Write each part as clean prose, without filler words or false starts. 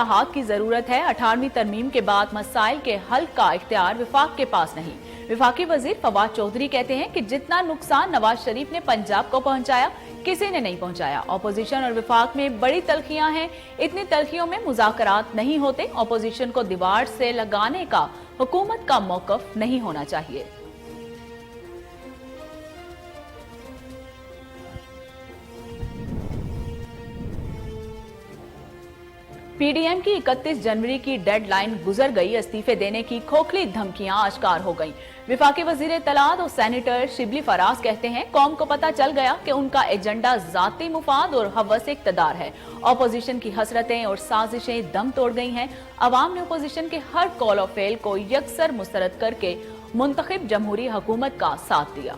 اصلاحات کی ضرورت ہے۔ 18ویں ترمیم کے بعد مسائل کے حل کا اختیار وفاق کے پاس نہیں۔ وفاقی وزیر فواد چودھری کہتے ہیں کہ جتنا نقصان نواز شریف نے پنجاب کو پہنچایا کسی نے نہیں پہنچایا۔ اپوزیشن اور وفاق میں بڑی تلخیاں ہیں، اتنی تلخیوں میں مذاکرات نہیں ہوتے۔ اپوزیشن کو دیوار سے لگانے کا حکومت کا موقف نہیں ہونا چاہیے۔ پی ڈی ایم کی 31 جنوری کی ڈیڈ لائن گزر گئی، استعفے دینے کی کھوکھلی دھمکیاں آشکار ہو گئیں۔ وفاقی وزیر اطلاعات اور سینیٹر شبلی فراز کہتے ہیں قوم کو پتہ چل گیا کہ ان کا ایجنڈا ذاتی مفاد اور ہوس اقتدار ہے۔ اپوزیشن کی حسرتیں اور سازشیں دم توڑ گئی ہیں۔ عوام نے اپوزیشن کے ہر کال اور فیل کو یکسر مسترد کر کے منتخب جمہوری حکومت کا ساتھ دیا۔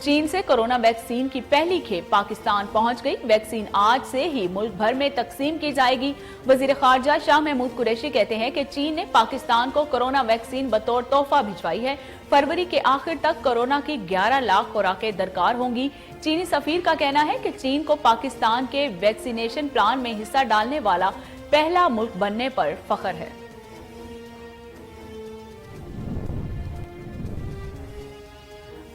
چین سے کرونا ویکسین کی پہلی کھیپ پاکستان پہنچ گئی۔ ویکسین آج سے ہی ملک بھر میں تقسیم کی جائے گی۔ وزیر خارجہ شاہ محمود قریشی کہتے ہیں کہ چین نے پاکستان کو کرونا ویکسین بطور تحفہ بھجوائی ہے۔ فروری کے آخر تک کرونا کی 11 لاکھ خوراکیں درکار ہوں گی۔ چینی سفیر کا کہنا ہے کہ چین کو پاکستان کے ویکسینیشن پلان میں حصہ ڈالنے والا پہلا ملک بننے پر فخر ہے۔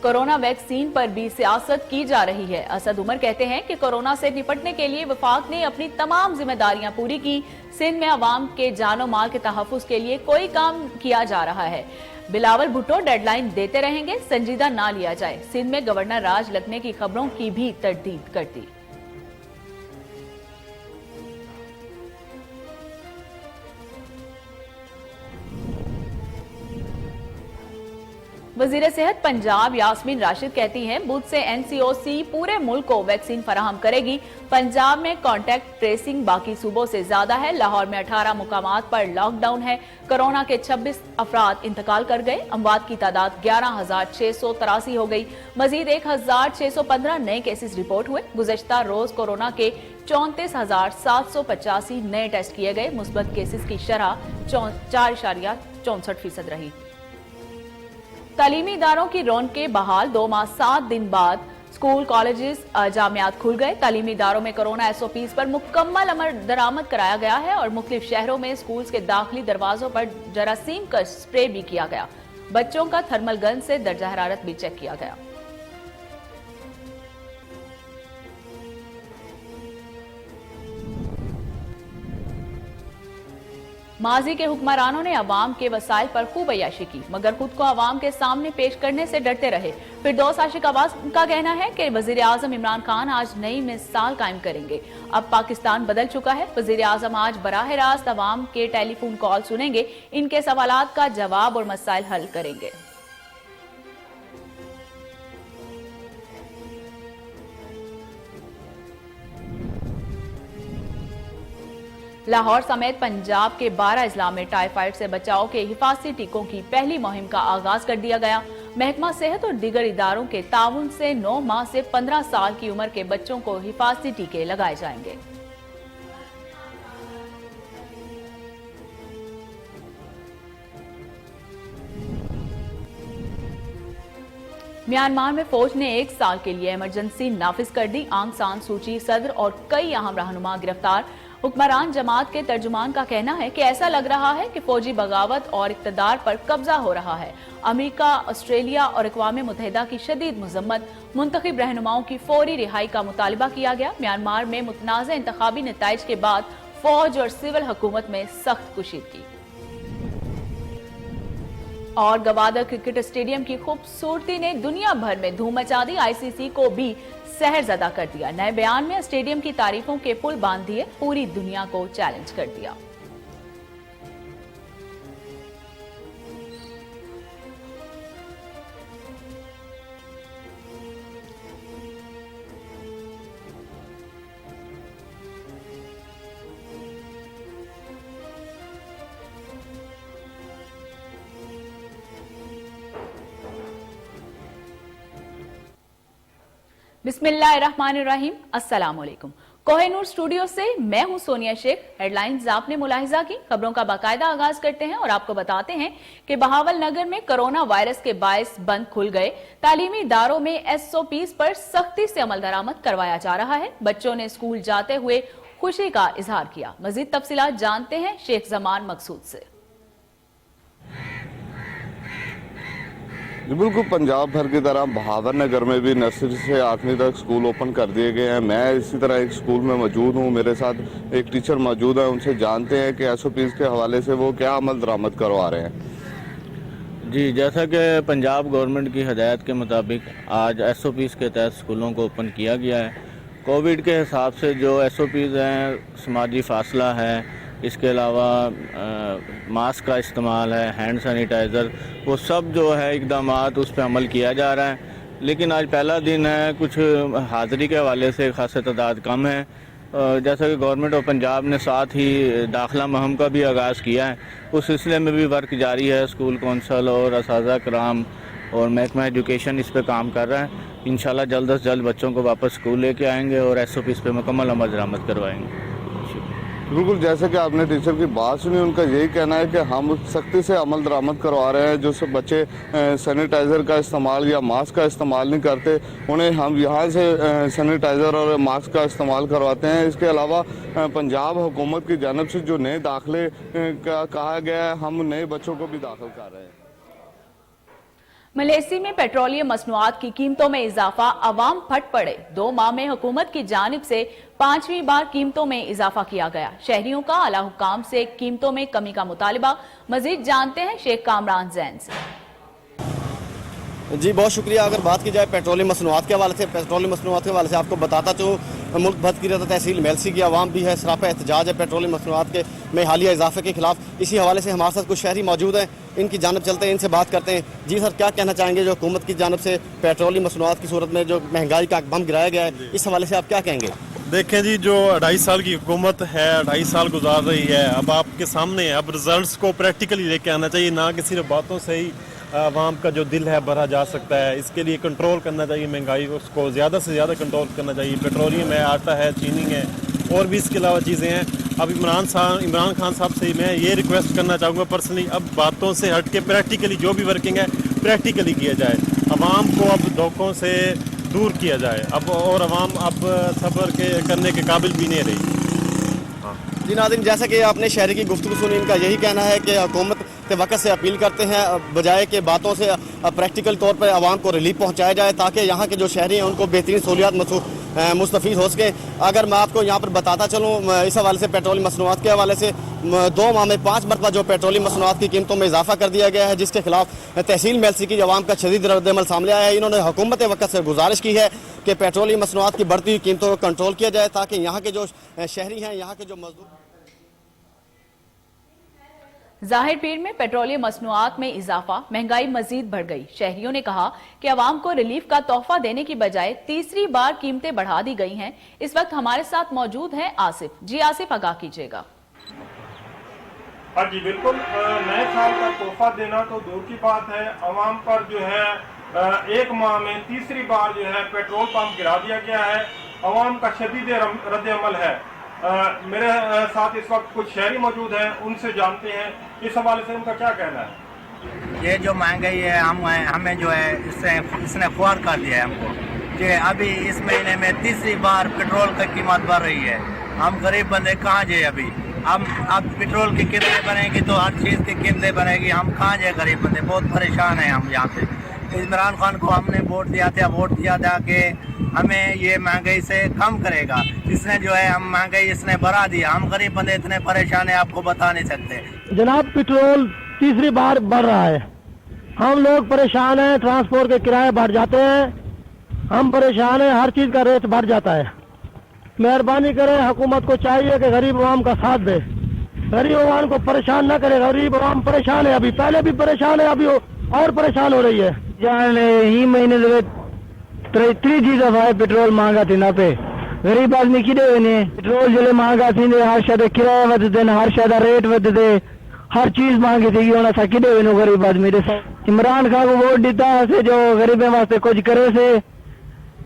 کرونا ویکسین پر بھی سیاست کی جا رہی ہے۔ اسد عمر کہتے ہیں کہ کرونا سے نپٹنے کے لیے وفاق نے اپنی تمام ذمہ داریاں پوری کی۔ سندھ میں عوام کے جان و مال کے تحفظ کے لیے کوئی کام کیا جا رہا ہے۔ بلاول بھٹو ڈیڈ لائن دیتے رہیں گے، سنجیدہ نہ لیا جائے۔ سندھ میں گورنر راج لگنے کی خبروں کی بھی تردید کر دی۔ وزیر صحت پنجاب یاسمین راشد کہتی ہیں بدھ سے این سی او سی پورے ملک کو ویکسین فراہم کرے گی۔ پنجاب میں کانٹیکٹ ٹریسنگ باقی صوبوں سے زیادہ ہے۔ لاہور میں 18 مقامات پر لاک ڈاؤن ہے۔ کرونا کے 26 افراد انتقال کر گئے۔ اموات کی تعداد 11,683 ہو گئی۔ مزید 1,615 نئے کیسز رپورٹ ہوئے۔ گزشتہ روز کورونا کے 34,785 نئے ٹیسٹ کیے گئے۔ مثبت کیسز کی شرح 4.64% رہی۔ تعلیمی اداروں کی رونقیں بحال، 2 ماہ 7 دن بعد اسکول، کالجز، جامعات کھل گئے۔ تعلیمی اداروں میں کرونا ایس او پیز پر مکمل عمل درآمد کرایا گیا ہے اور مختلف شہروں میں اسکولز کے داخلی دروازوں پر جراثیم کا سپرے بھی کیا گیا۔ بچوں کا تھرمل گن سے درجہ حرارت بھی چیک کیا گیا۔ ماضی کے حکمرانوں نے عوام کے وسائل پر خوب عیاشی کی مگر خود کو عوام کے سامنے پیش کرنے سے ڈرتے رہے۔ فردوس عاشق عباس کا کہنا ہے کہ وزیر اعظم عمران خان آج نئی مثال قائم کریں گے۔ اب پاکستان بدل چکا ہے۔ وزیر اعظم آج براہ راست عوام کے ٹیلی فون کال سنیں گے، ان کے سوالات کا جواب اور مسائل حل کریں گے۔ لاہور سمیت پنجاب کے 12 اضلاع میں ٹائیفائڈ سے بچاؤ کے حفاظتی ٹیکوں کی پہلی مہم کا آغاز کر دیا گیا۔ محکمہ صحت اور دیگر اداروں کے تعاون سے 9 ماہ سے 15 سال کی عمر کے بچوں کو حفاظتی ٹیکے لگائے جائیں گے۔ میانمار میں فوج نے 1 سال کے لیے ایمرجنسی نافذ کر دی۔ آنگ سان سوچی صدر اور کئی اہم رہنما گرفتار۔ حکمران جماعت کے ترجمان کا کہنا ہے کہ ایسا لگ رہا ہے کہ فوجی بغاوت اور اقتدار پر قبضہ ہو رہا ہے۔ امریکہ، آسٹریلیا اور اقوام متحدہ کی شدید مذمت۔ منتخب رہنماؤں کی فوری رہائی کا مطالبہ کیا گیا۔ میانمار میں متنازع انتخابی نتائج کے بعد فوج اور سول حکومت میں سخت کشیدگی۔ اور گوادر کرکٹ اسٹیڈیم کی خوبصورتی نے دنیا بھر میں دھوم مچا دی، آئی سی سی کو بھی سحر زدہ کر دیا۔ نئے بیان میں اسٹیڈیم کی تعریفوں کے پل باندھ دیے، پوری دنیا کو چیلنج کر دیا۔ بسم اللہ الرحمن الرحیم، السلام علیکم۔ कोहिनूर स्टूडियो से मैं हूं सोनिया शेख। हेडलाइंस आपने मुलाहिजा की, खबरों का बाकायदा आगाज करते हैं और आपको बताते हैं कि बहावल नगर में कोरोना वायरस के बायस बंद खुल गए। तालीमी इदारों में SOPs पर सख्ती से अमल दरामद करवाया जा रहा है। बच्चों ने स्कूल जाते हुए खुशी का इजहार किया। मजीद तफसीलात जानते हैं शेख जमान मकसूद से। बिल्कुल पंजाब भर की तरह बहावल नगर में भी नर्सरी से 8वीं तक स्कूल ओपन कर दिए गए हैं। मैं इसी तरह एक स्कूल में मौजूद हूं, मेरे साथ एक टीचर मौजूद है, उनसे जानते हैं कि SOPs के हवाले से वो क्या अमल दरामद करवा रहे हैं। जी, जैसा कि पंजाब गवर्नमेंट की हदायत के मुताबिक आज SOPs के तहत स्कूलों को ओपन किया गया है। कोविड के हिसाब से जो SOPs हैं, समाजी फासला है, इसके अलावा मास्क का इस्तेमाल है, हैंड सैनिटाइज़र, वो सब जो है इक़दामात उस पर अमल किया जा रहा है। लेकिन आज पहला दिन है, कुछ हाज़री के हवाले से खासा तादाद कम है। जैसा कि गवर्नमेंट ऑफ पंजाब ने साथ ही दाखिला मुहिम का भी आगाज़ किया है, उस सिलसिले में भी वर्क जारी है। स्कूल कौंसल और असातिज़ा कराम और महकमा एजुकेशन इस पर काम कर रहा है। इंशाल्लाह जल्द से जल्द बच्चों को वापस स्कूल लेके आएंगे और SOPs पे मुकम्मल अमल दरामद करवाएंगे। बिल्कुल, जैसे कि आपने टीचर की बात सुनी, उनका यही कहना है कि हम सख्ती से अमल दरामद करवा रहे हैं। जो सब बच्चे सैनिटाइज़र का इस्तेमाल या मास्क का इस्तेमाल नहीं करते, उन्हें हम यहाँ से सैनिटाइज़र और मास्क का इस्तेमाल करवाते हैं। इसके अलावा पंजाब हुकूमत की जानिब से जो नए दाखिले का कहा गया है, हम नए बच्चों को भी दाखिल कर रहे हैं। मलेसी में पेट्रोलियम मसनूआत की कीमतों में इजाफा, अवाम फट पड़े। 2 माह में हुकूमत की जानिब से 5वीं बार कीमतों में इजाफा किया गया। शहरियों का आला हुकाम से कीमतों में कमी का मुतालिबा। मजीद जानते हैं शेख कामरान जैन से। जी बहुत शुक्रिया। अगर बात की जाए पेट्रोलियम मसनूआत के हवाले से, आपको बताता चूँ मुल्क भर की तहसील मेलसी की आवाम भी है, सरापा एहतजाज है पेट्रोलियम मसनूआत के में हालिया इजाफे के खिलाफ। इसी हवाले से हमारे साथ कुछ शहरी मौजूद हैं, इनकी जानब चलते हैं, इनसे बात करते हैं। जी सर, क्या कहना चाहेंगे जो हुकूमत की जानब से पेट्रोलियम मसनूआत की सूरत में जो महंगाई का बम गिराया गया है, इस हवाले से आप क्या कहेंगे? देखें जी, जो 2.5 साल की हुकूमत है, 2.5 साल गुजार रही है, अब आपके सामने है। अब रिजल्ट्स को प्रैक्टिकली लेके आना चाहिए, ना कि सिर्फ बातों से ही आवाम का जो दिल है भरा जा सकता है। इसके लिए कंट्रोल करना चाहिए महंगाई, उसको ज़्यादा से ज़्यादा कंट्रोल करना चाहिए। पेट्रोलियम है, आटा है, चीनी है, और भी इसके अलावा चीज़ें हैं। अब इमरान खान साहब से मैं ये रिक्वेस्ट करना चाहूँगा पर्सनली, अब बातों से हट के प्रैक्टिकली जो भी वर्किंग है प्रैक्टिकली किया जाए। आवाम को अब धोखों से दूर किया जाए अब, और आवाम अब सब्र करने के काबिल भी नहीं रही। जी नाज़रीन, जैसा कि आपने शहरी की गुफ्तगू सुनी, इनका यही कहना है कि हुकूमत के वक्त से अपील करते हैं बजाय के बातों से प्रैक्टिकल तौर पर आवाम को रिलीफ पहुंचाया जाए, ताकि यहाँ के जो शहरी हैं उनको बेहतरीन सहूलियात मुस्तफ़ीद हो सके। अगर मैं आपको यहाँ पर बताता चलूँ, इस हवाले से पेट्रोलियम मसनूआत के हवाले से 2 माह में 5 मरतबा जो पेट्रोलियम मसनूआत की कीमतों में इजाफा कर दिया गया है, जिसके खिलाफ तहसील मेलसी की आवाम का शदीद रद्दअमल सामने आया है। इन्होंने हुकूमत वक्त से गुजारिश की है कि पेट्रोलियम मसनूआत की बढ़ती हुई कीमतों को कंट्रोल किया जाए, ताकि यहाँ के जो शहरी हैं, यहाँ के जो मजदूर। जाहिर पीर में पेट्रोलियम मसनूआत में इजाफा, महंगाई मजीद बढ़ गई। शहरियों ने कहा कि अवाम को रिलीफ का तोहफा देने की बजाय तीसरी बार कीमतें बढ़ा दी गई हैं। इस वक्त हमारे साथ मौजूद हैं आसिफ। जी आसिफ, आगाह कीजिएगा। हाँ जी बिल्कुल, नए साल का तोहफा देना तो दूर की बात है, अवाम पर जो है 1 माह में तीसरी बार जो है पेट्रोल पंप गिरा दिया गया है। अवाम का शदीद रद्द-ए-अमल है। मेरे साथ इस वक्त कुछ शहरी मौजूद हैं, उनसे जानते हैं इस हवाले से उनका क्या कहना है। ये जो महंगाई है हमें जो है इसने ख्वार कर दिया है हमको कि अभी इस महीने में तीसरी बार पेट्रोल की कीमत बढ़ रही है। हम गरीब बंदे कहाँ जाए? अभी हम अब पेट्रोल की कीमतें बनेगी तो हर चीज़ की कीमतें बनेगी, हम कहाँ जाए? गरीब बंदे बहुत परेशान हैं हम यहाँ पे। इमरान खान को हमने वोट दिया था कि हमें ये महंगाई से कम करेगा। इसने जो है हम महंगाई इसने बढ़ा दिया। हम गरीब बंदे इतने परेशान हैं, आपको बता नहीं सकते। जनाब, पेट्रोल तीसरी बार बढ़ रहा है, हम लोग परेशान हैं। ट्रांसपोर्ट के किराए बढ़ जाते हैं, हम परेशान हैं। हर चीज़ का रेट बढ़ जाता है। मेहरबानी करें, हुकूमत को चाहिए कि गरीब आवाम का साथ दे, गरीब आवाम को परेशान न करे। गरीब आवाम परेशान है, अभी पहले भी परेशान है, अभी और परेशान हो रही है। जाने ही महीने 3 दफा पेट्रोल महंगा थी ना पे गरीब आदमी की पेट्रोल जो महंगा थी, हर शायद किराया वधते, हर शायद रेट वधते, हर चीज महंगी थी। कि गरीब आदमी इमरान खान को वोट दिता से जो गरीबों वास्ते कुछ करे से,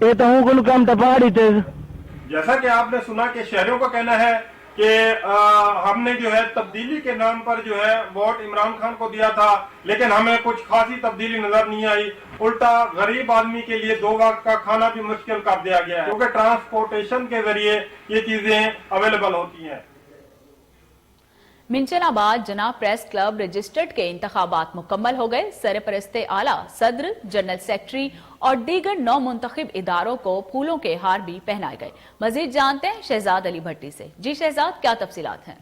ये तो हूँ कुल काम टपा दी थे। जैसा कि आपने सुना कि शहरियों का कहना है कि हमने जो है तब्दीली के नाम पर जो है वोट इमरान खान को दिया था, लेकिन हमें कुछ खासी तब्दीली नजर नहीं आई। उल्टा गरीब आदमी के लिए 2 वक्त का खाना भी मुश्किल कर दिया गया है, क्योंकि ट्रांसपोर्टेशन के जरिए ये चीजें अवेलेबल होती हैं। मिंचनाबाद जनाब प्रेस क्लब रजिस्टर्ड के इंतखाबात मुकम्मल हो गए। सरपरस्ते आला, सदर, जनरल सेक्रेटरी और दीगर 9 मुंतखब इदारों को फूलों के हार भी पहनाए गए। मजीद जानते हैं शहजाद अली भट्टी से। जी शहजाद, क्या तफसीलात हैं?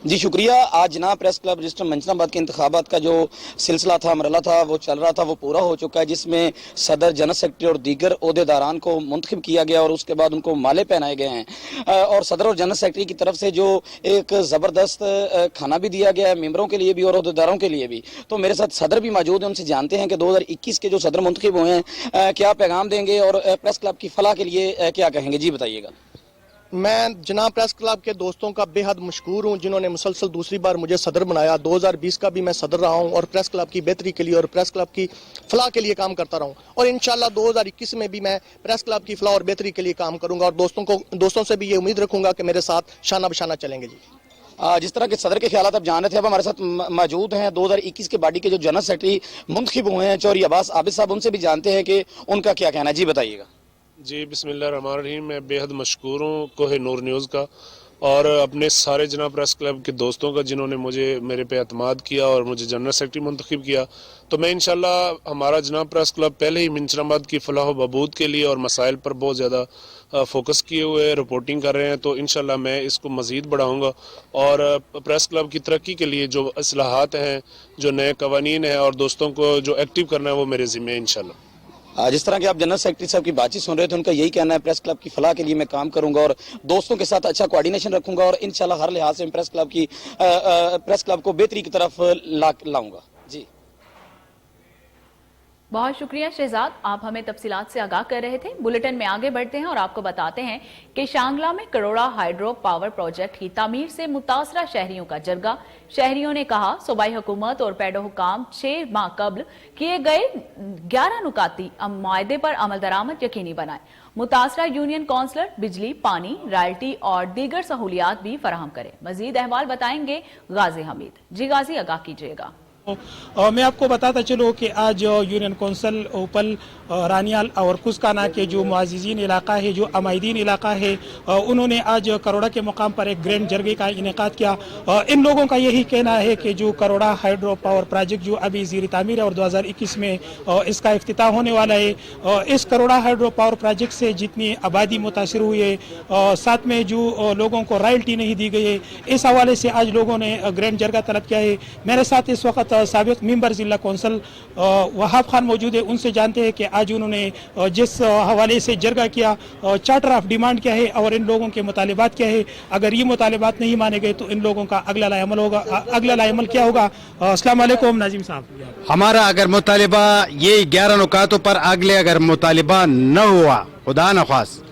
जी शुक्रिया। आज जनाब प्रेस क्लब रजिस्टर मंचनाबाद के इंतखाबात का जो सिलसिला था, मरला था, वो चल रहा था, वो पूरा हो चुका है, जिसमें सदर, जनरल सेक्रेटरी और दीगर ओहदेदारान को मुंतखब किया गया और उसके बाद उनको माले पहनाए गए हैं। और सदर और जनरल सेक्रेटरी की तरफ से जो एक ज़बरदस्त खाना भी दिया गया है मेंबरों के लिए भी और ओहदेदारों के लिए भी। तो मेरे साथ सदर भी मौजूद हैं, उनसे जानते हैं कि 2021 के जो सदर मुंतखब हुए हैं क्या पैगाम देंगे और प्रेस क्लब की फलाह के लिए क्या कहेंगे। जी बताइएगा। मैं जनाब प्रेस क्लब के दोस्तों का बेहद मशकूर हूं, जिन्होंने मुसलसल दूसरी बार मुझे सदर बनाया। 2020 का भी मैं सदर रहा हूं और प्रेस क्लब की बेहतरी के लिए और प्रेस क्लब की फलाह के लिए काम करता रहा हूं, और इंशाल्लाह 2021 में भी मैं प्रेस क्लब की फलाह और बेहतरी के लिए काम करूंगा और दोस्तों से भी ये उम्मीद रखूंगा कि मेरे साथ शाना बशाना चलेंगे। जी जिस तरह के सदर के ख्याल आप जान रहे थे, अब हमारे साथ मौजूद हैं 2021 के बॉडी के जो जनरल सेक्रेटरी मुंतखब हुए हैं चौधरी अब्बास आबिद साहब, उनसे भी जानते हैं कि उनका क्या कहना है। जी बताइएगा। जी बिस्मिल्लाहिर्रहमानिर्रहीम। मैं बेहद मशकूर हूँ कोहे नूर न्यूज़ का और अपने सारे जनाब प्रेस क्लब के दोस्तों का, जिन्होंने मेरे पे एतमाद किया और मुझे जनरल सेक्रेटरी मुंतखब किया। तो मैं इंशाल्लाह हमारा जनाब प्रेस क्लब पहले ही मिंचनाबाद की फलाह व बहबूद के लिए और मसाइल पर बहुत ज़्यादा फोकस किए हुए रिपोर्टिंग कर रहे हैं। तो इंशाल्लाह मैं इसको मज़ीद बढ़ाऊँगा और प्रेस क्लब की तरक्की के लिए जो इस्लाहात हैं, जो नए कवानीन हैं और दोस्तों को जो एक्टिव करना है, वो मेरे ज़िम्मे है इंशाल्लाह। जिस तरह के आप जनरल सेक्रेटरी साहब की बातचीत सुन रहे थे, उनका यही कहना है प्रेस क्लब की फलाह के लिए मैं काम करूंगा और दोस्तों के साथ अच्छा कोऑर्डिनेशन रखूंगा और इंशाल्लाह हर लिहाज से प्रेस क्लब को बेहतरी की तरफ लाऊंगा। जी बहुत शुक्रिया शहजाद, आप हमें तफसीलात से आगाह कर रहे थे। बुलेटिन में आगे बढ़ते हैं और आपको बताते हैं कि शांगला में करोड़ा हाइड्रो पावर प्रोजेक्ट की तामीर से मुतासरा शहरियों का जरगा। शहरियों ने कहा सूबाई हुकूमत और पैडो हुकाम 6 माह कबल किए गए 11 नुकाती मुआहदे पर अमल दरामद यकीनी बनाए। मुतासरा यूनियन काउंसलर बिजली, पानी, रॉयल्टी और दीगर सहूलियात भी फराहम करे। मजीद अहवाल बताएंगे गाजी हमीद। जी गाजी, आगाह कीजिएगा। मैं आपको बताता चलूँ कि आज यूनियन कौंसल उपल, रानियाल और कुस्काना के जो मुआज़िज़ीन इलाका है, जो अमायदीन इलाका है, उन्होंने आज करोड़ा के मुकाम पर एक ग्रैंड जरगे का इनेकाद किया। इन लोगों का यही कहना है कि जो करोड़ा हाइड्रो पावर प्रोजेक्ट जो अभी ज़ीर तामीर है और 2021 में इसका इफ्तिताह होने वाला है, इस करोड़ा हाइड्रो पावर प्रोजेक्ट से जितनी आबादी मुतासर हुई है, साथ में जो लोगों को रॉयल्टी नहीं दी गई है, इस हवाले से आज लोगों ने ग्रैंड जरगा तलब किया है। मेरे साथ इस वक्त साबिक मेंबर जिला कौंसल वहाब खान मौजूद है, उनसे जानते हैं कि आज उन्होंने जिस हवाले से जरगा किया, चार्टर ऑफ डिमांड क्या है और इन लोगों के मुतालिबात क्या है। अगर ये मुतालिबात नहीं माने गए तो इन लोगों का अगला लाएमल होगा। अगला लाएमल क्या होगा? अस्सलाम वालेकुम नाजिम साहब। हमारा अगर मुतालिबा ये 11 नुकातों पर अगले अगर मुतालिबा न हुआ, खुदा न ख्वास्त,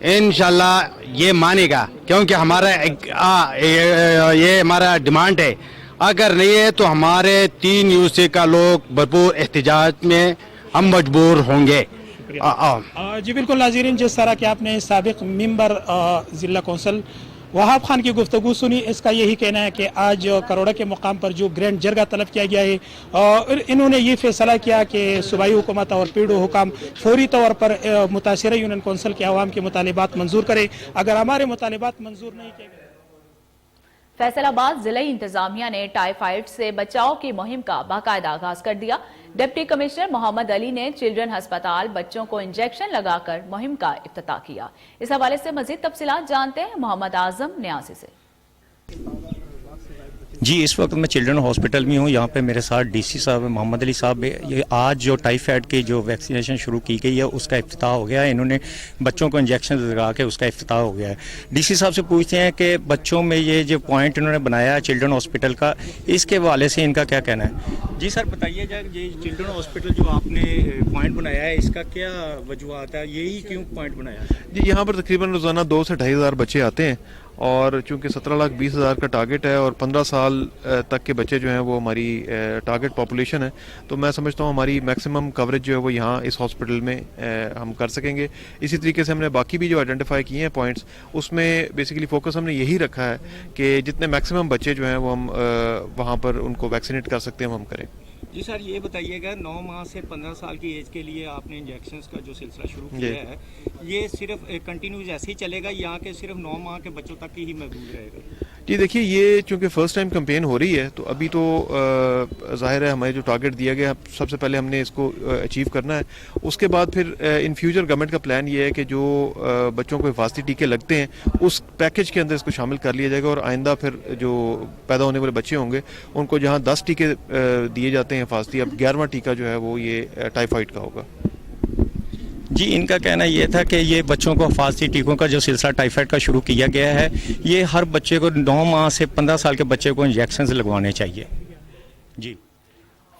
इंशाल्लाह ये मानेगा, क्योंकि हमारा ये हमारा डिमांड है। अगर नहीं है तो हमारे 3 यूसी का लोग भरपूर एहतजाज में हम मजबूर होंगे। जी बिल्कुल नाज़रीन, जिस तरह के आपने साबिक मेंबर जिला कौंसल वहाब खान की गुफ्तगू सुनी, इसका यही कहना है कि आज करोड़ा के मुकाम पर जो ग्रैंड जरगा तलब किया गया है, और इन्होंने ये फैसला किया कि सूबाई हुकूमत और पीडो हुकाम फौरी तौर पर मुतासरा यूनियन कौंसल के अवाम के मुतालिबात मंजूर करे। अगर हमारे मुतालिबात मंजूर नहीं किए गए। फैसलाबाद जिला इंतजामिया ने टाइफाइड से बचाव की मुहिम का बाकायदा आगाज कर दिया। डिप्टी कमिश्नर मोहम्मद अली ने चिल्ड्रन अस्पताल बच्चों को इंजेक्शन लगाकर मुहिम का इफ्तिताह किया। इस हवाले से मजीद तफसीलात जानते हैं मोहम्मद आजम न्यासी से। जी इस वक्त मैं चिल्ड्रन हॉस्पिटल में हूँ। यहाँ पे मेरे साथ डीसी साहब मोहम्मद अली साहब। ये आज जो टाइफाइड की जो वैक्सीनेशन शुरू की गई है उसका इफ्तिताह हो गया है। इन्होंने बच्चों को इंजेक्शन लगा के उसका इफ्तिताह हो गया है। डीसी साहब से पूछते हैं कि बच्चों में ये जो पॉइंट इन्होंने बनाया है चिल्ड्रन हॉस्पिटल का, इसके हवाले से इनका क्या कहना है? जी सर बताइए, ये चिल्ड्रन हॉस्पिटल जो आपने पॉइंट बनाया है इसका क्या वजूहत है, यही क्यों पॉइंट बनाया है? जी यहाँ पर तकरीबन रोज़ाना 2 से 2,500 बच्चे आते हैं اور چونکہ 17,20,000 کا ٹارگٹ ہے اور 15 سال تک کے بچے جو ہیں وہ ہماری ٹارگٹ پاپولیشن ہے، تو میں سمجھتا ہوں ہماری میکسیمم کوریج جو ہے وہ یہاں اس ہاسپٹل میں ہم کر سکیں گے. اسی طریقے سے ہم نے باقی بھی جو آئیڈینٹیفائی کیے ہیں پوائنٹس، اس میں بیسیکلی فوکس ہم نے یہی رکھا ہے کہ جتنے میکسیمم بچے جو ہیں وہ ہم وہاں پر ان کو ویکسینیٹ کر سکتے ہیں ہم کریں. جی سر، یہ بتائیے گا 9 ماہ سے 15 سال کی ایج کے لیے آپ نے انجیکشنز کا جو سلسلہ شروع کیا ہے، یہ صرف کنٹینیوز ایسے ہی چلے گا یا کہ صرف 9 ماہ کے بچوں تک ہی محدود رہے گا؟ جی دیکھیے، یہ چونکہ فرسٹ ٹائم کمپین ہو رہی ہے تو ابھی تو ظاہر ہے ہمیں جو ٹارگٹ دیا گیا سب سے پہلے ہم نے اس کو اچیو کرنا ہے. اس کے بعد پھر ان فیوچر گورنمنٹ کا پلان یہ ہے کہ جو بچوں کو حفاظتی ٹیکے لگتے ہیں اس پیکج کے اندر اس کو شامل کر لیا جائے گا، اور آئندہ پھر جو پیدا ہونے والے بچے ہوں گے ان کو جہاں 10 ٹیکے دیے جاتے ہیں حفاظتی، اب 11واں ٹیکہ جو ہے وہ یہ ٹائیفائڈ کا ہوگا. جی، ان کا کہنا یہ تھا کہ یہ بچوں کو حفاظتی ٹیکوں کا جو سلسلہ ٹائیفائڈ کا شروع کیا گیا ہے، یہ ہر بچے کو 9 ماہ سے 15 سال کے بچے کو انجیکشنز لگوانے چاہیے. جی.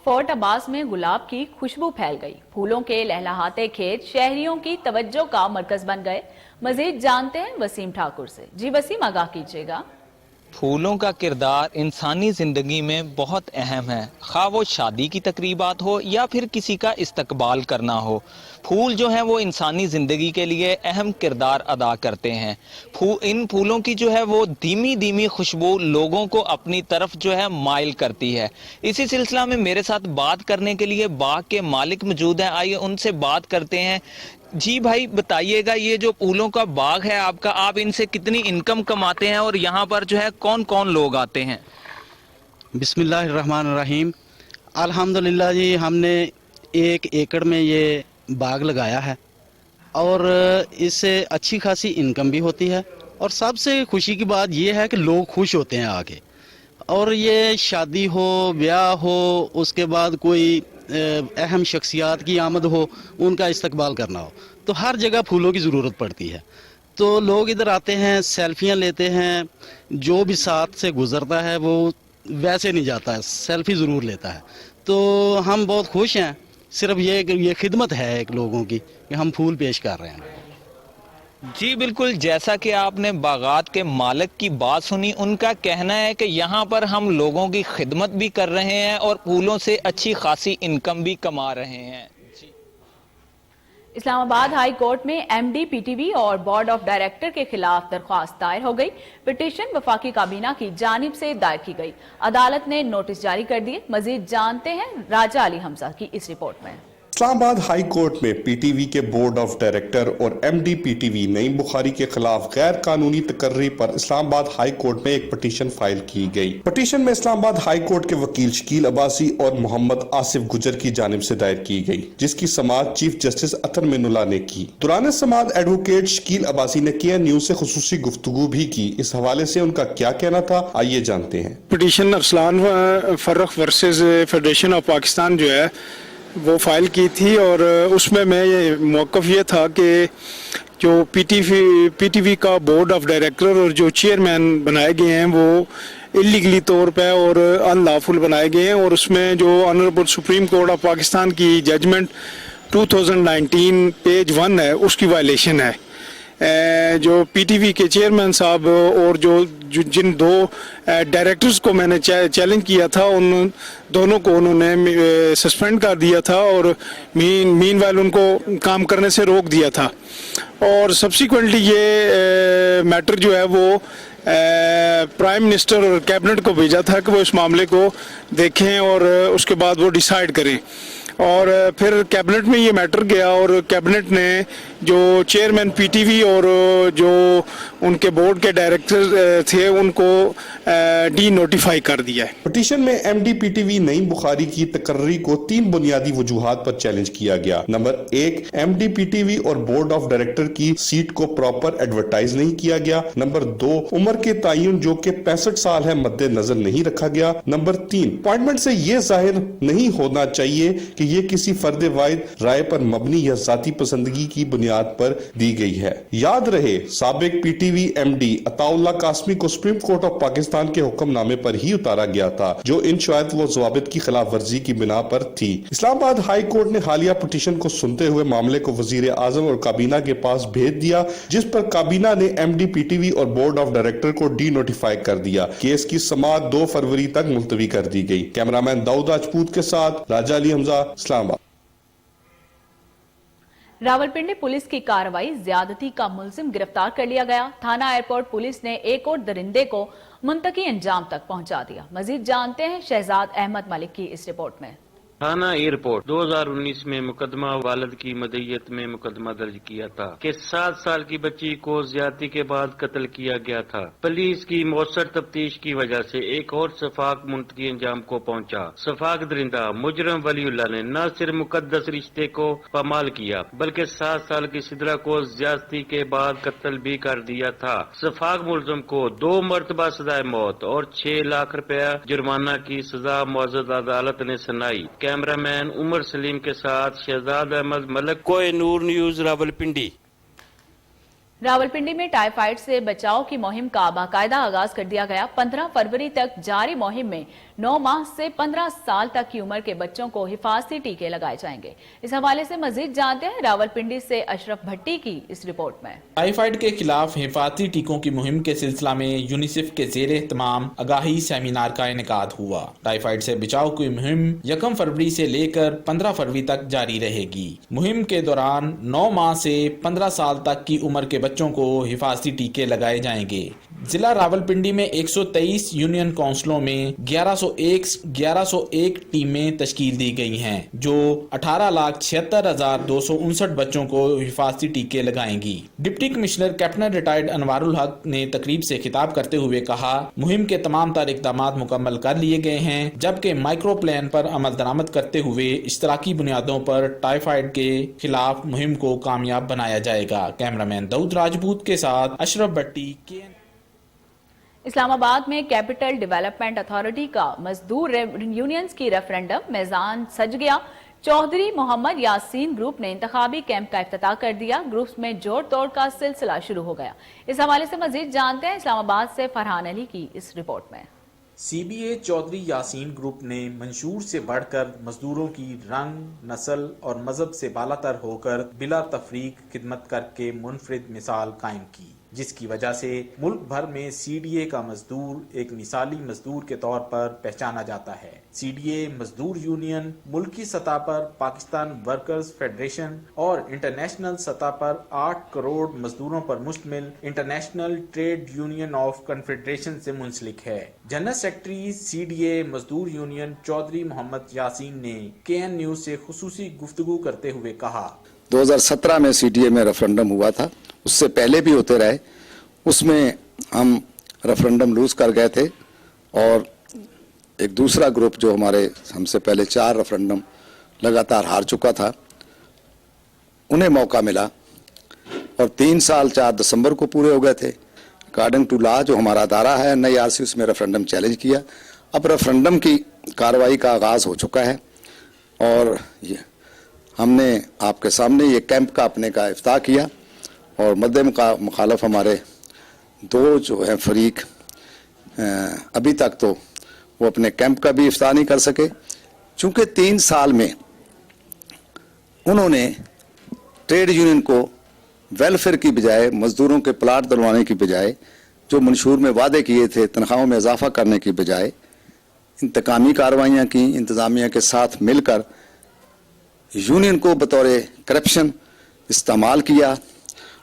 فورٹ عباس میں گلاب کی خوشبو پھیل گئی. پھولوں کے لہلہاتے کھیت شہریوں کی توجہ کا مرکز بن گئے. مزید جانتے ہیں وسیم ٹھاکر سے. جی وسیم، آگاہ کیجیے گا. پھولوں کا کردار انسانی زندگی میں بہت اہم ہے، خواہ وہ شادی کی تقریبات ہو یا پھر کسی کا استقبال کرنا ہو. پھول جو ہیں وہ انسانی زندگی کے لیے اہم کردار ادا کرتے ہیں. ان پھولوں کی جو ہے وہ دھیمی دھیمی خوشبو لوگوں کو اپنی طرف جو ہے مائل کرتی ہے. اسی سلسلہ میں میرے ساتھ بات کرنے کے لیے باغ کے مالک موجود ہیں، آئیے ان سے بات کرتے ہیں. جی بھائی بتائیے گا، یہ جو پھولوں کا باغ ہے آپ کا، آپ ان سے کتنی انکم کماتے ہیں اور یہاں پر جو ہے کون کون لوگ آتے ہیں؟ بسم اللہ الرحمن الرحیم. الحمدللہ جی، ہم نے 1 ایکڑ میں یہ باغ لگایا ہے اور اس سے اچھی خاصی انکم بھی ہوتی ہے، اور سب سے خوشی کی بات یہ ہے کہ لوگ خوش ہوتے ہیں آ کے. اور یہ شادی ہو، بیاہ ہو، اس کے بعد کوئی اہم شخصیات کی آمد ہو، ان کا استقبال کرنا ہو، تو ہر جگہ پھولوں کی ضرورت پڑتی ہے. تو لوگ ادھر آتے ہیں، سیلفیاں لیتے ہیں. جو بھی ساتھ سے گزرتا ہے وہ ویسے نہیں جاتا ہے، سیلفی ضرور لیتا ہے. تو ہم بہت خوش ہیں. صرف یہ خدمت ہے ایک لوگوں کی کہ ہم پھول پیش کر رہے ہیں. جی بالکل، جیسا کہ آپ نے باغات کے مالک کی بات سنی، ان کا کہنا ہے کہ یہاں پر ہم لوگوں کی خدمت بھی کر رہے ہیں اور پھولوں سے اچھی خاصی انکم بھی کما رہے ہیں. اسلام آباد ہائی کورٹ میں M D P T V اور بورڈ آف ڈائریکٹر کے خلاف درخواست دائر ہو گئی. پٹیشن وفاقی کابینہ کی جانب سے دائر کی گئی. عدالت نے نوٹس جاری کر دیے. مزید جانتے ہیں راجہ علی حمزہ کی اس رپورٹ میں. اسلام آباد ہائی کورٹ میں پی ٹی وی کے بورڈ آف ڈائریکٹر اور M D P T V Naeem Bukhari کے خلاف غیر قانونی تقرری پر اسلام آباد ہائی کورٹ میں ایک پٹیشن فائل کی گئی. پٹیشن میں اسلام آباد ہائی کورٹ کے وکیل شکیل عباسی اور محمد آصف گجر کی جانب سے دائر کی گئی، جس کی سماعت چیف جسٹس اطہر مین اللہ نے کی. دوران سماعت ایڈوکیٹ شکیل عباسی نے کے این نیوز سے خصوصی گفتگو بھی کی. اس حوالے سے ان کا کیا کہنا تھا، آئیے جانتے ہیں. Petition Arsalan Farrukh versus federation of Pakistan جو ہے وہ فائل کی تھی، اور اس میں یہ موقف یہ تھا کہ جو پی ٹی وی کا بورڈ آف ڈائریکٹر اور جو چیئرمین بنائے گئے ہیں وہ اللیگلی طور پہ اور ان لافل بنائے گئے ہیں، اور اس میں جو honourable supreme court of Pakistan کی ججمنٹ 2019 پیج 1 ہے، اس کی وائلیشن ہے. جو پی ٹی وی کے چیئرمین صاحب اور جن 2 ڈائریکٹرز کو میں نے چیلنج کیا تھا، ان دونوں کو انہوں نے سسپینڈ کر دیا تھا اور مین وائل ان کو کام کرنے سے روک دیا تھا. اور سبسیکوینٹلی یہ میٹر جو ہے وہ پرائم منسٹر اور کیبنٹ کو بھیجا تھا کہ وہ اس معاملے کو دیکھیں اور اس کے بعد وہ ڈیسائیڈ کریں. اور پھر کیبنٹ میں یہ میٹر گیا اور کیبنٹ نے جو چیئرمین پی ٹی وی اور جو ان کے بورڈ کے ڈائریکٹر تھے ان کو ڈی نوٹیفائی کر دیا ہے. پٹیشن میں M D P T V Naeem Bukhari کی تقرری کو 3 بنیادی وجوہات پر چیلنج کیا گیا. نمبر 1، M D P T V اور بورڈ آف ڈائریکٹر کی سیٹ کو پراپر ایڈورٹائز نہیں کیا گیا. نمبر 2، عمر کے تعین جو کہ 65 سال ہے مد نظر نہیں رکھا گیا. نمبر 3، اپوائنٹمنٹ سے یہ ظاہر نہیں ہونا چاہیے کہ یہ کسی فرد واحد رائے پر مبنی یا ذاتی پسندگی کی بنیاد پر دی گئی ہے۔ یاد رہے سابق P T V M D Ataullah Qasmi کو سپریم کورٹ آف پاکستان کے حکم نامے پر ہی اتارا گیا تھا جو ان شرائط و ضوابط کی خلاف ورزی کی بنا پر تھی۔ اسلام آباد ہائی کورٹ نے حالیہ پٹیشن کو سنتے ہوئے معاملے کو وزیر اعظم اور کابینہ کے پاس بھیج دیا، جس پر کابینہ نے M D P T V اور بورڈ آف ڈائریکٹر کو ڈی نوٹیفائی کر دیا۔ کیس کی سماعت 2 فروری تک ملتوی کر دی گئی۔ کیمرامین داؤد راجپوت کے ساتھ راجہ علی حمزہ، اسلام آباد۔ راولپنڈی پولیس کی کارروائی، زیادتی کا ملزم گرفتار کر لیا گیا۔ تھانہ ایئرپورٹ پولیس نے ایک اور درندے کو منطقی انجام تک پہنچا دیا۔ مزید جانتے ہیں شہزاد احمد ملک کی اس رپورٹ میں۔ تھانہ ایئرپورٹ 2019 میں مقدمہ والد کی مدعیت میں مقدمہ درج کیا تھا کہ 7 سال کی بچی کو زیادتی کے بعد قتل کیا گیا تھا۔ پولیس کی مؤثر تفتیش کی وجہ سے ایک اور شفاق منطقی انجام کو پہنچا۔ شفاق درندہ مجرم ولی اللہ نے نہ صرف مقدس رشتے کو پامال کیا بلکہ 7 سال کی سدرہ کو زیادتی کے بعد قتل بھی کر دیا تھا۔ شفاق ملزم کو 2 مرتبہ سزائے موت اور 6 لاکھ روپیہ جرمانہ کی سزا معزز عدالت نے سنائی۔ کیمرہ مین عمر سلیم کے ساتھ شہزاد احمد ملک، کوہ نور نیوز، راولپنڈی۔ راولپنڈی میں ٹائیفائڈ سے بچاؤ کی مہم کا باقاعدہ آغاز کر دیا گیا۔ 15 فروری تک جاری مہم میں 9 ماہ سے 15 سال تک کی عمر کے بچوں کو حفاظتی ٹیکے لگائے جائیں گے۔ اس حوالے سے مزید جانتے ہیں راولپنڈی سے اشرف بھٹی کی اس رپورٹ میں۔ ٹائیفائڈ کے خلاف حفاظتی ٹیکوں کی مہم کے سلسلہ میں یونیسیف کے زیر اہتمام آگاہی سیمینار کا انعقاد ہوا۔ ٹائیفائڈ سے بچاؤ کی مہم 1 فروری سے لے کر 15 فروری تک جاری رہے گی۔ مہم کے دوران 9 ماہ سے 15 سال تک کی عمر کے بچوں کو حفاظتی ٹیکے لگائے جائیں گے۔ ضلع راولپنڈی میں 123 یونین کونسلوں میں 1101 ٹیمیں تشکیل دی گئی ہیں جو 18,76,259 بچوں کو حفاظتی ٹیکے لگائیں گی۔ ڈپٹی کمشنر کیپٹن ریٹائرڈ انوار الحق نے تقریب سے خطاب کرتے ہوئے کہا، مہم کے تمام تر اقدامات مکمل کر لیے گئے ہیں جبکہ مائکرو پلان پر عمل درآمد کرتے ہوئے اشتراکی بنیادوں پر ٹائیفائڈ کے خلاف مہم کو کامیاب بنایا جائے گا۔ کیمرامین داؤد راجپوت کے ساتھ اشرف بٹی، KN۔ اسلام آباد میں کیپٹل ڈیولپمنٹ اتھارٹی کا مزدور یونینز کی ریفرنڈم میزان سج گیا۔ چودھری محمد یاسین گروپ نے انتخابی کیمپ کا افتتاح کر دیا۔ گروپس میں جوڑ توڑ کا سلسلہ شروع ہو گیا۔ اس حوالے سے مزید جانتے ہیں اسلام آباد سے فرحان علی کی اس رپورٹ میں۔ CBA چودھری یاسین گروپ نے منشور سے بڑھ کر مزدوروں کی رنگ، نسل اور مذہب سے بالاتر ہو کر بلا تفریق خدمت کر کے منفرد مثال قائم کی، جس کی وجہ سے ملک بھر میں CDA کا مزدور ایک مثالی مزدور کے طور پر پہچانا جاتا ہے۔ CDA مزدور یونین ملکی سطح پر پاکستان ورکرز فیڈریشن اور انٹرنیشنل سطح پر 8 کروڑ مزدوروں پر مشتمل international trade union of confederation سے منسلک ہے۔ جنرل سیکرٹری CDA مزدور یونین چودھری محمد یاسین نے KN نیوز سے خصوصی گفتگو کرتے ہوئے کہا، 2017 میں CDA میں ریفرنڈم ہوا تھا، اس سے پہلے بھی ہوتے رہے، اس میں ہم ریفرنڈم لوز کر گئے تھے اور ایک دوسرا گروپ جو ہم سے پہلے 4 ریفرنڈم لگاتار ہار چکا تھا، انہیں موقع ملا اور 3 سال 4 دسمبر کو پورے ہو گئے تھے۔ اکارڈنگ ٹو لا جو ہمارا ادارہ ہے NIRC، اس میں ریفرنڈم چیلنج کیا۔ اب ریفرنڈم کی کارروائی کا آغاز ہو چکا ہے اور ہم نے آپ کے سامنے یہ کیمپ کا اپنے کا افتتاح کیا اور مد مخالف ہمارے 2 جو ہیں فریق ابھی تک تو وہ اپنے کیمپ کا بھی افتتاح نہیں کر سکے، چونکہ 3 سال میں انہوں نے ٹریڈ یونین کو ویلفیئر کی بجائے، مزدوروں کے پلاٹ دلوانے کی بجائے، جو منشور میں وعدے کیے تھے تنخواہوں میں اضافہ کرنے کی بجائے، انتقامی کارروائیاں کی، انتظامیہ کے ساتھ مل کر یونین کو بطور کرپشن استعمال کیا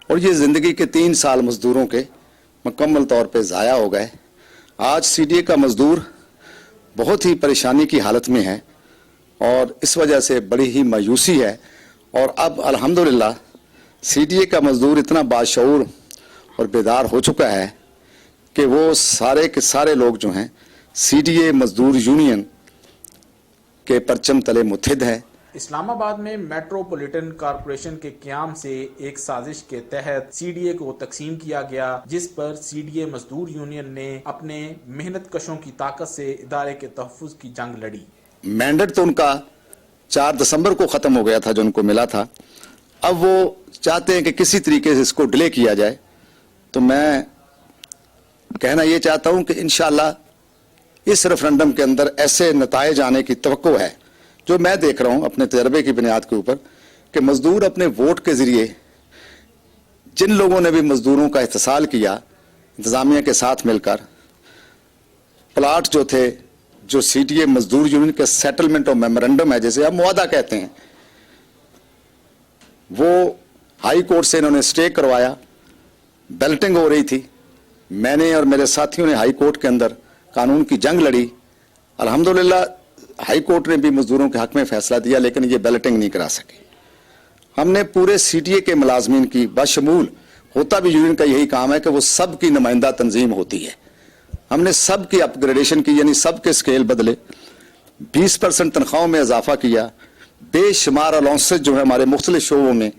اور یہ زندگی کے 3 سال مزدوروں کے مکمل طور پہ ضائع ہو گئے۔ آج CDA کا مزدور بہت ہی پریشانی کی حالت میں ہے اور اس وجہ سے بڑی ہی مایوسی ہے، اور اب الحمدللہ CDA کا مزدور اتنا باشعور اور بیدار ہو چکا ہے کہ وہ سارے کے سارے لوگ جو ہیں CDA مزدور یونین کے پرچم تلے متحد ہیں۔ اسلام آباد میں میٹروپولیٹن کارپوریشن کے قیام سے ایک سازش کے تحت CDA کو تقسیم کیا گیا، جس پر CDA مزدور یونین نے اپنے محنت کشوں کی طاقت سے ادارے کے تحفظ کی جنگ لڑی۔ مینڈیٹ تو ان کا 4 दिसंबर को ख़त्म हो गया था जो उनको मिला था, अब वो चाहते हैं कि किसी तरीके से इसको डिले किया जाए। तो मैं कहना ये चाहता हूं कि इंशाअल्लाह इस रेफरेंडम के अंदर ऐसे नताइज आने की तवक्को है, जो मैं देख रहा हूं अपने तजर्बे की बुनियाद के ऊपर, कि मजदूर अपने वोट के जरिए, जिन लोगों ने भी मजदूरों का इत्तेसाल किया इंतजामिया के साथ मिलकर, प्लाट जो थे, जो सीटीए मजदूर यूनियन के सेटलमेंट और मेमोरेंडम है, जैसे आप मुआदा कहते हैं, वो हाई कोर्ट से इन्होंने स्टे करवाया। बैलेटिंग हो रही थी, मैंने और मेरे साथियों ने हाई कोर्ट के अंदर कानून की जंग लड़ी। अल्हम्दुलिल्लाह हाई कोर्ट ने भी मजदूरों के हक में फैसला दिया, लेकिन ये बैलेटिंग नहीं करा सके। हमने पूरे सीटीए के मुलाजमीन की बशमूल, होता भी यूनियन का यही काम है कि वो सब की नुमाइंदा तंजीम होती है, हमने सब की अपग्रेडेशन की, यानी सब के स्केल बदले, 20% तनख्वाहों में इजाफा किया, बेशुमार अलाउंसेज जो है हमारे मुख्तलिफ शोबों में,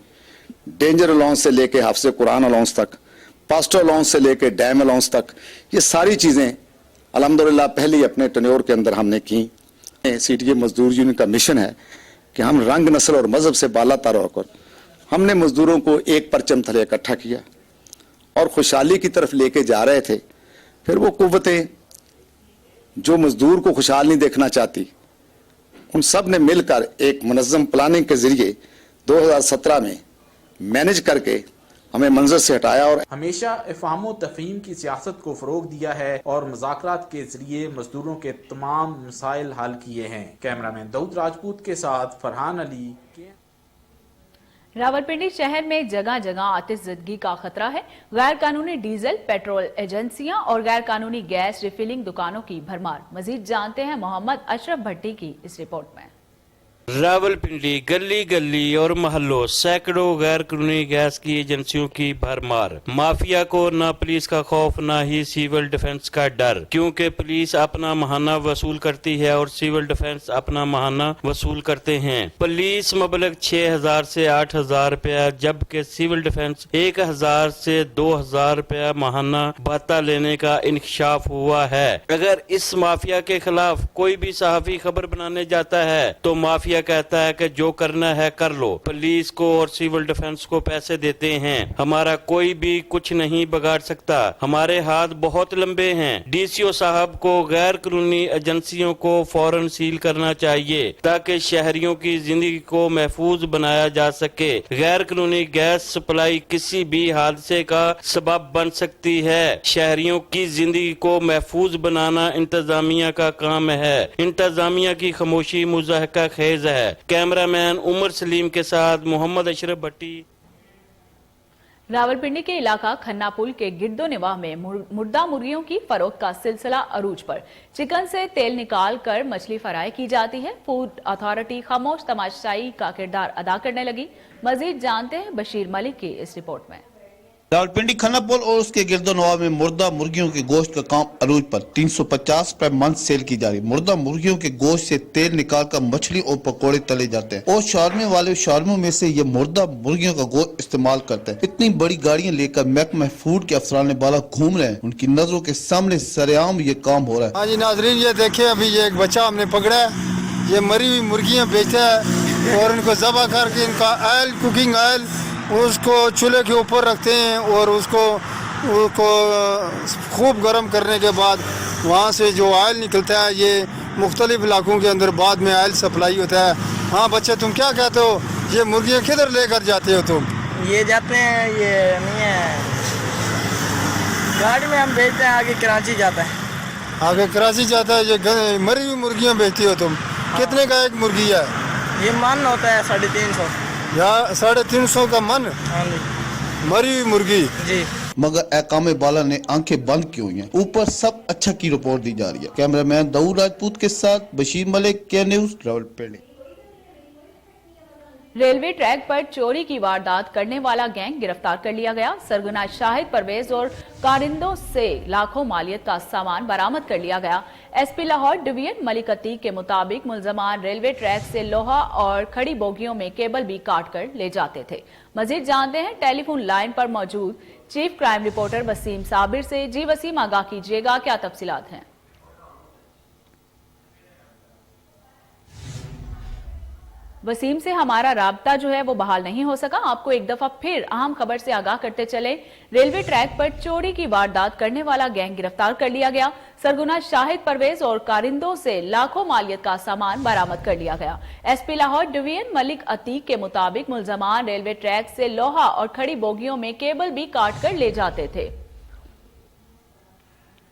डेंजर अलाउंस से लेके हाफिज़ कुरान अलाउंस तक, पास्टर अलाउंस से लेके डैम अलाउंस तक, ये सारी चीज़ें अल्हम्दुलिल्लाह पहले ही अपने टेन्योर के अंदर हमने की। सीटीए मजदूर यूनियन का मिशन है कि हम रंग, नस्ल और मजहब से बालातर होकर हमने मजदूरों को एक परचम तले इकट्ठा किया और खुशहाली की तरफ लेके जा रहे थे। फिर वो कुव्वतें जो मजदूर को खुशहाल नहीं देखना चाहती, उन सब ने मिलकर एक मुनज़्ज़म प्लानिंग के जरिए 2017 में मैनेज करके हमें मंजर से हटाया और हमेशा इफ़हाम तफ़हीम की सियासत को फ़रोग दिया है और मुज़ाकरात के जरिए मजदूरों के तमाम मसाइल हल किए हैं। कैमरामैन दाऊद राजपूत के साथ फरहान अली। रावलपिंडी शहर में जगह जगह आतिशज़दगी का खतरा है। गैर कानूनी डीजल, पेट्रोल एजेंसियां और गैर कानूनी गैस रिफिलिंग दुकानों की भरमार। मजीद जानते हैं मोहम्मद अशरफ भट्टी की इस रिपोर्ट में। रावलपिंडी गली गली और मोहल्लों सैकड़ों गैर कानूनी गैस की एजेंसियों की भरमार। माफिया को न पुलिस का खौफ न ही सिविल डिफेंस का डर, क्योंकि पुलिस अपना महाना वसूल करती है और सिविल डिफेंस अपना महाना वसूल करते हैं। पुलिस मबलग 6,000 से 8,000 रुपया, जबकि सिविल डिफेंस 1,000 से 2,000 रुपया महाना भत्ता लेने का इंकशाफ हुआ है। अगर इस माफिया के खिलाफ कोई भी सहाफी खबर बनाने जाता है तो माफिया कहता है कि जो करना है कर लो, पुलिस को और सिविल डिफेंस को पैसे देते हैं, हमारा कोई भी कुछ नहीं बिगाड़ सकता, हमारे हाथ बहुत लंबे हैं। डीसीओ साहब को गैर कानूनी एजेंसियों को फौरन सील करना चाहिए ताकि शहरियों की जिंदगी को महफूज बनाया जा सके। गैर कानूनी गैस सप्लाई किसी भी हादसे का सबब बन सकती है। शहरियों की जिंदगी को महफूज बनाना इंतजामिया का काम है। इंतजामिया की खामोशी मुज़ाहिका खेज है। कैमरामैन उमर सलीम के साथ मोहम्मद अशरफ भट्टी। रावलपिंडी के इलाका खन्ना पुल के गिरदो निवाह में मुर्दा मुर्गियों की फरोख्त का सिलसिला अरूज पर। चिकन से तेल निकाल कर मछली फ्राई की जाती है। फूड अथॉरिटी खामोश तमाशाई का किरदार अदा करने लगी। मजीद जानते हैं बशीर मलिक की इस रिपोर्ट में। रावलपिंडी खन्ना पुल और उसके गिरदो नवाह में मुर्दा मुर्गियों के गोश्त का काम अरूज पर 350 रुपए मंथ सेल की जा रही। मुर्दा मुर्गियों के गोश्त से तेल निकालकर मछली और पकोड़े तले जाते हैं और शारमे वाले शारमों में से ये मुर्दा मुर्गियों का गोश्त इस्तेमाल करते हैं। इतनी बड़ी गाड़ियां लेकर महकमा फूड के अफसरान बाला घूम रहे हैं, उनकी नजरों के सामने सरेआम ये काम हो रहा है। हाँ जी नाजरीन, ये देखिए अभी ये एक बच्चा हमने पकड़ा है, ये मरी हुई मुर्गियाँ बेचता है और उनको ज़बह करके इनका ऑयल, कुकिंग ऑयल उसको चूल्हे के ऊपर रखते हैं और उसको खूब गर्म करने के बाद वहाँ से जो ऑयल निकलता है ये मुख्तलिफ इलाकों के अंदर बाद में ऑयल सप्लाई होता है। हाँ बच्चे, तुम क्या कहते हो, ये मुर्गियाँ किधर लेकर जाते हो तुम? ये जाते हैं, ये नहीं है गाड़ी में हम भेजते हैं, आगे कराची जाता है। आगे कराची जाता है। ये मरी हुई मुर्गियाँ बेचती हो तुम? कितने का एक मुर्गी है? ये मन होता है 350 या 350 का मन? मरी हुई मुर्गी जी। मगर एकामे बाला ने आंखें बंद की हुई हैं। ऊपर सब अच्छा की रिपोर्ट दी जा रही है। कैमरामैन दाऊद राजपूत के साथ बशीर मलिक, के न्यूज़, रावलपिंडी। रेलवे ट्रैक पर चोरी की वारदात करने वाला गैंग गिरफ्तार कर लिया गया। सरगना शाहिद परवेज और कारिंदों से लाखों मालियत का सामान बरामद कर लिया गया। एसपी लाहौर डिवीजन मलिक अतीक के मुताबिक मुलजमान रेलवे ट्रैक से लोहा और खड़ी बोगियों में केबल भी काट कर ले जाते थे। मजीद जानते हैं टेलीफोन लाइन पर मौजूद chief crime reporter Waseem Sabir से। जी वसीम, आगाह कीजिएगा, क्या तफसीलात हैं? वसीम से हमारा राब्ता जो है वो बहाल नहीं हो सका। आपको एक दफा फिर अहम खबर से आगाह करते चले, रेलवे ट्रैक पर चोरी की वारदात करने वाला गैंग गिरफ्तार कर लिया गया। सरगुना शाहिद परवेज और कारिंदों से लाखों मालियत का सामान बरामद कर लिया गया। एसपी लाहौर डिवीजन मलिक अतीक के मुताबिक मुलजमान रेलवे ट्रैक से लोहा और खड़ी बोगियों में केबल भी काट कर ले जाते थे।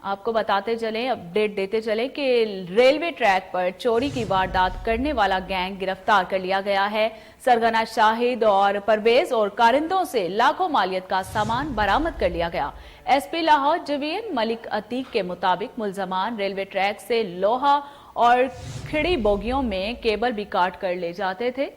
आपको बताते चले, अपडेट देते चले कि रेलवे ट्रैक पर चोरी की वारदात करने वाला गैंग गिरफ्तार कर लिया गया है। सरगना शाहिद और परवेज और कारिंदों से लाखों मालियत का सामान बरामद कर लिया गया। एसपी लाहौर डिवीजन मलिक अतीक के मुताबिक मुलजमान रेलवे ट्रैक से लोहा और खड़ी बोगियों में केबल भी काट कर ले जाते थे।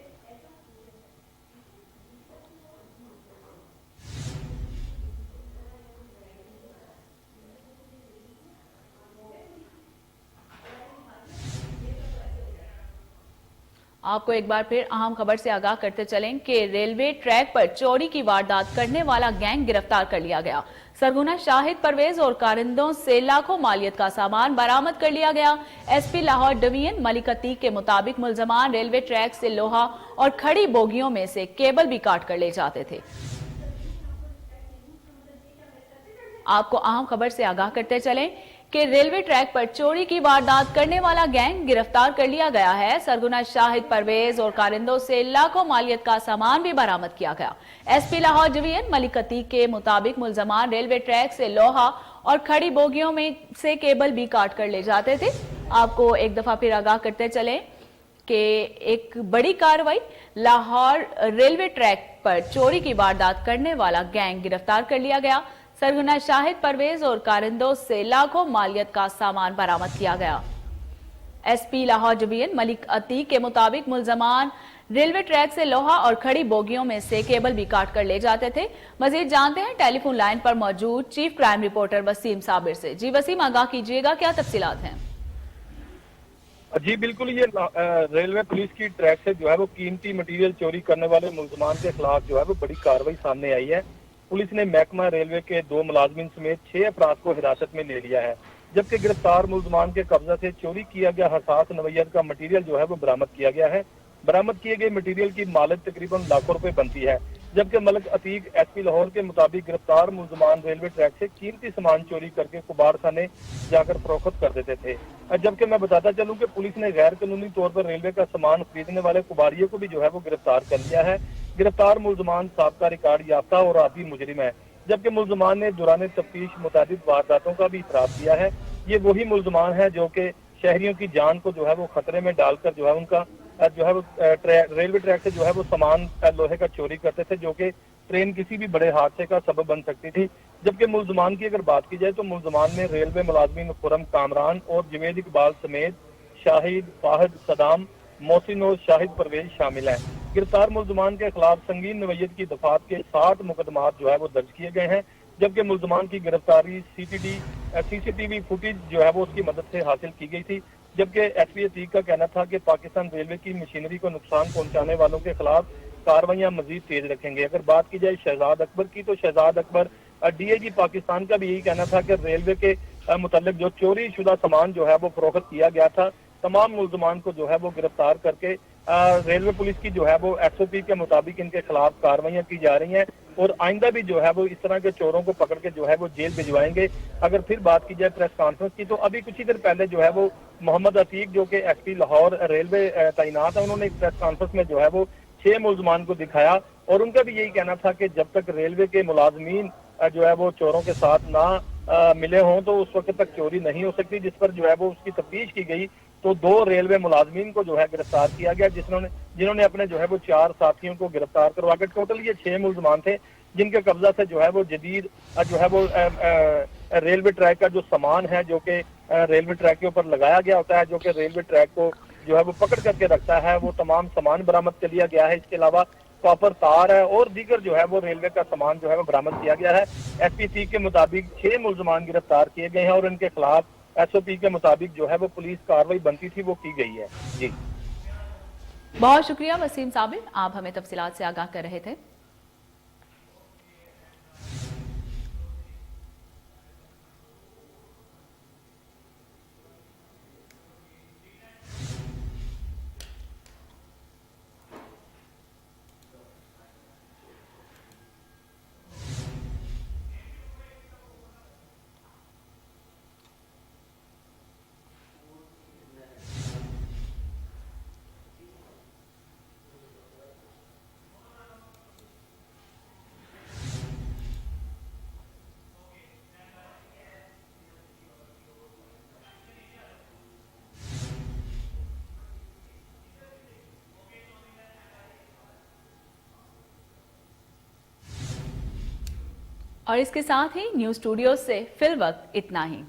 आपको एक बार फिर अहम खबर से आगाह करते चलें कि रेलवे ट्रैक पर चोरी की वारदात करने वाला गैंग गिरफ्तार कर लिया गया। सरगुना शाहिद परवेज और कारिंदों से लाखों मालियत का सामान बरामद कर लिया गया। एसपी लाहौर डिवीजन मलिक अतीक के मुताबिक मुलजमान रेलवे ट्रैक से लोहा और खड़ी बोगियों में से केबल भी काट कर ले जाते थे। आपको अहम खबर से आगाह करते चलें कि रेलवे ट्रैक पर चोरी की वारदात करने वाला गैंग गिरफ्तार कर लिया गया है। सरगुना शाहिद परवेज और कारिंदों से लाखों मालियत का सामान भी बरामद किया गया। एसपी लाहौर डिवीजन मलिक अतीक के मुताबिक मुलजमान रेलवे ट्रैक से लोहा और खड़ी बोगियों में से केबल भी काट कर ले जाते थे। आपको एक दफा फिर आगाह करते चले कि एक बड़ी कार्रवाई, लाहौर रेलवे ट्रैक पर चोरी की वारदात करने वाला गैंग गिरफ्तार कर लिया गया। सरगुना शाहिद परवेज और कारिंदों से लाखों मालियत का सामान बरामद किया गया। एसपी लाहौर डिवीजन मलिक अतीक के मुताबिक मुलजमान रेलवे ट्रैक से लोहा और खड़ी बोगियों में से केबल भी काट कर ले जाते थे। मजीद जानते हैं टेलीफोन लाइन पर मौजूद chief crime reporter Waseem Sabir से। जी वसीम, आगाह कीजिएगा, क्या तफसीलात हैं? जी बिल्कुल, ये रेलवे पुलिस की ट्रैक से जो है वो कीमती मटेरियल चोरी करने वाले मुलजमान के खिलाफ जो है वो बड़ी कार्रवाई सामने आई है। पुलिस ने महकमा रेलवे के 2 मुलाजमिन समेत 6 अफराद को हिरासत में ले लिया है, जबकि गिरफ्तार मुलजमान के कब्जा से चोरी किया गया हसास नवैयत का मटेरियल जो है वो बरामद किया गया है। बरामद किए गए मटेरियल की मालियत तकरीबन लाखों रुपए बनती है, जबकि मलिक अतीक एसपी लाहौर के मुताबिक गिरफ्तार मुलजमान रेलवे ट्रैक से कीमती सामान चोरी करके कुबाड़ खाने जाकर फरोख्त कर देते थे। जबकि मैं बताता चलूं कि पुलिस ने गैर कानूनी तौर पर रेलवे का सामान खरीदने वाले कुबाड़ियों को भी जो है वो गिरफ्तार कर लिया है। गिरफ्तार मुलजमान साबका रिकॉर्ड याफ्ता और आदी मुजरिम है, जबकि मुलजमान ने दौरान तफ्तीश मुतादिद वारदातों का भी इतराफ किया है। ये वही मुलजमान है जो कि शहरियों की जान को जो है वो खतरे में डालकर जो है उनका जो है वो रेलवे ट्रैक से जो है वो सामान लोहे का चोरी करते थे, जो कि ट्रेन किसी भी बड़े हादसे का सबब बन सकती थी। जबकि मुलजमान की अगर बात की जाए तो मुलजमान में रेलवे मुलाजमीन खुरम कामरान और जवेद इकबाल समेत शाहिद, फाहिद, सदाम, मोहसिन और शाहिद परवेज शामिल हैं। गिरफ्तार मुलजमान के खिलाफ संगीन नवैयत की दफात के 60 मुकदमात जो है वो दर्ज किए गए हैं, जबकि मुलजमान की गिरफ्तारी सीसीटीवी फुटेज जो है वो उसकी मदद से हासिल की गई थी। जबकि एसपी अतीक का कहना था कि पाकिस्तान रेलवे की मशीनरी को नुकसान पहुंचाने वालों के खिलाफ कार्रवाइयां मजीद तेज रखेंगे। अगर बात की जाए शहजाद अकबर की, तो शहजाद अकबर डीआईजी पाकिस्तान का भी यही कहना था कि रेलवे के मुतल्लिक जो चोरी शुदा सामान जो है वो फरोख्त किया गया था, तमाम मुलजमान को जो है वो गिरफ्तार करके रेलवे पुलिस की जो है वो एसओपी के मुताबिक इनके खिलाफ कार्रवाइयां की जा रही हैं और आइंदा भी जो है वो इस तरह के चोरों को पकड़ के जो है वो जेल भिजवाएंगे। अगर फिर बात की जाए प्रेस कॉन्फ्रेंस की, तो अभी कुछ ही देर पहले जो है वो मोहम्मद अतीक जो कि एसपी लाहौर रेलवे तैनात है, उन्होंने एक प्रेस कॉन्फ्रेंस में जो है वो 6 मुलजमान को दिखाया और उनका भी यही कहना था कि जब तक रेलवे के मुलाजमीन जो है वो चोरों के साथ ना मिले हों तो उस वक्त तक चोरी नहीं हो सकती। जिस पर जो है वो उसकी तफ्तीश की गई तो 2 रेलवे मुलाजमीन को जो है गिरफ्तार किया गया, जिन्होंने अपने जो है वो 4 साथियों को गिरफ्तार करवा के टोटल ये 6 मुलजमान थे, जिनके कब्जा से जो है वो जदीद जो है वो रेलवे ट्रैक का जो सामान है जो कि रेलवे ट्रैक के ऊपर लगाया गया होता है, जो कि रेलवे ट्रैक को जो है वो पकड़ करके रखता है, वो तमाम सामान बरामद कर लिया गया है। इसके अलावा कॉपर तार है और दीगर जो है वो रेलवे का सामान जो है वो बरामद किया गया है। एसपी के मुताबिक 6 मुलजमान गिरफ्तार किए गए हैं और इनके खिलाफ एसओपी के मुताबिक जो है वो पुलिस कार्रवाई बनती थी वो की गई है। जी बहुत शुक्रिया वसीम साबिर, आप हमें तफसीलात से आगाह कर रहे थे। और इसके साथ ही न्यूज स्टूडियो से फिल वक्त इतना ही।